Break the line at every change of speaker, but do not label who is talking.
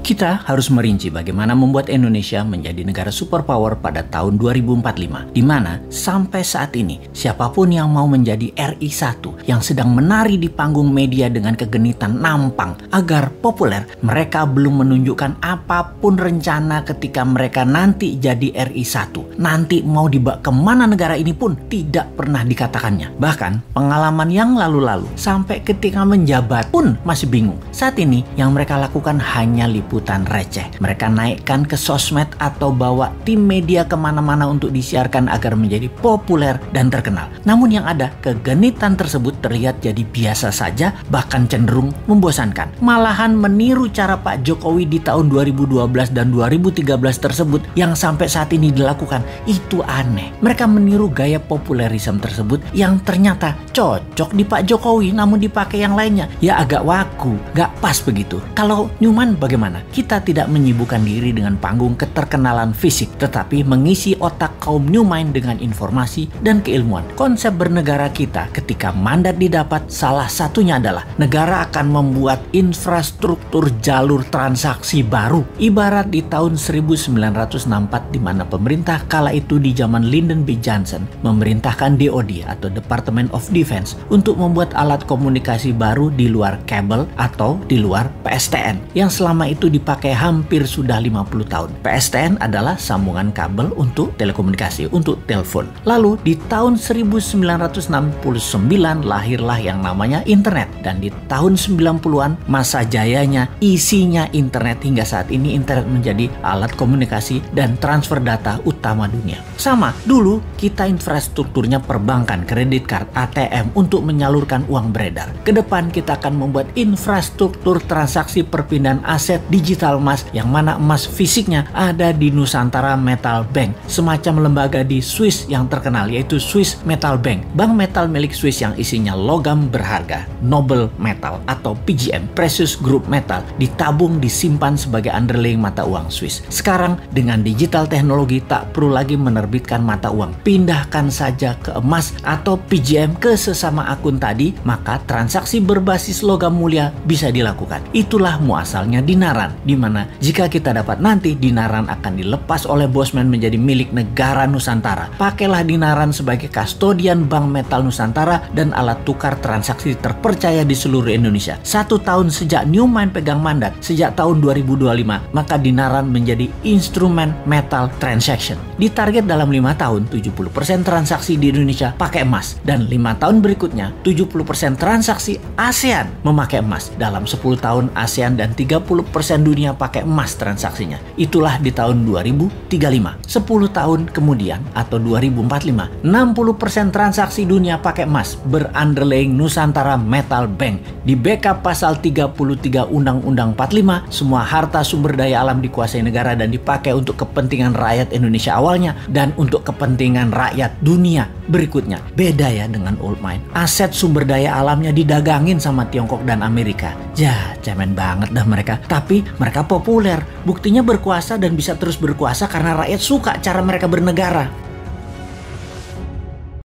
Kita harus merinci bagaimana membuat Indonesia menjadi negara superpower pada tahun 2045, di mana sampai saat ini siapapun yang mau menjadi RI 1 yang sedang menari di panggung media dengan kegenitan nampang agar populer, mereka belum menunjukkan apapun rencana ketika mereka nanti jadi RI 1. Nanti mau dibawa kemana negara ini pun tidak pernah dikatakannya. Bahkan pengalaman yang lalu-lalu sampai ketika menjabat pun masih bingung. Saat ini yang mereka lakukan hanya liputan receh. Mereka naikkan ke sosmed atau bawa tim media kemana-mana untuk disiarkan agar menjadi populer dan terkenal. Namun yang ada, kegenitan tersebut terlihat jadi biasa saja, bahkan cenderung membosankan. Malahan meniru cara Pak Jokowi di tahun 2012 dan 2013 tersebut yang sampai saat ini dilakukan. Itu aneh. Mereka meniru gaya populerisme tersebut yang ternyata cocok di Pak Jokowi namun dipakai yang lainnya. Ya agak waku, gak pas begitu. Kalau Newman bagaimana? Kita tidak menyibukkan diri dengan panggung keterkenalan fisik, tetapi mengisi otak kaum new mind dengan informasi dan keilmuan. Konsep bernegara kita ketika mandat didapat, salah satunya adalah negara akan membuat infrastruktur jalur transaksi baru. Ibarat di tahun 1964 di mana pemerintah kala itu di zaman Lyndon B. Johnson memerintahkan DoD atau Department of Defense untuk membuat alat komunikasi baru di luar kabel atau di luar PSTN yang selama itu dipakai hampir sudah 50 tahun. PSTN adalah sambungan kabel untuk telekomunikasi, untuk telepon. Lalu di tahun 1969 lahirlah yang namanya internet, dan di tahun 90-an masa jayanya isinya internet. Hingga saat ini internet menjadi alat komunikasi dan transfer data utama dunia. Sama, dulu kita infrastrukturnya perbankan, kredit card, ATM untuk menyalurkan uang beredar. Kedepan kita akan membuat infrastruktur transaksi perpindahan aset digital emas, yang mana emas fisiknya ada di Nusantara Metal Bank, semacam lembaga di Swiss yang terkenal yaitu Swiss Metal Bank, bank metal milik Swiss yang isinya logam berharga, noble metal atau PGM, precious group metal, ditabung disimpan sebagai underlying mata uang Swiss. Sekarang dengan digital teknologi tak perlu lagi menerbitkan mata uang, pindahkan saja ke emas atau PGM ke sesama akun tadi, maka transaksi berbasis logam mulia bisa dilakukan. Itulah muasalnya dinaran, di mana jika kita dapat nanti dinaran akan dilepas oleh Bosman menjadi milik negara Nusantara. Pakailah dinaran sebagai kastodian Bank Metal Nusantara dan alat tukar transaksi terpercaya di seluruh Indonesia. 1 tahun sejak Newman pegang mandat, sejak tahun 2025, maka dinaran menjadi instrumen metal transaction. Ditarget dalam 5 tahun 70% transaksi di Indonesia pakai emas, dan 5 tahun berikutnya 70% transaksi ASEAN memakai emas. Dalam 10 tahun ASEAN dan 30% dunia pakai emas transaksinya. Itulah di tahun 2035. 10 tahun kemudian atau 2045, 60% transaksi dunia pakai emas berunderlying Nusantara Metal Bank. Di backup pasal 33 Undang-Undang 45, semua harta sumber daya alam dikuasai negara dan dipakai untuk kepentingan rakyat Indonesia awalnya dan untuk kepentingan rakyat dunia berikutnya. Beda ya dengan old mine. Aset sumber daya alamnya didagangin sama Tiongkok dan Amerika. Ya, cemen banget dah mereka. Tapi mereka populer. Buktinya berkuasa dan bisa terus berkuasa karena rakyat suka cara mereka bernegara.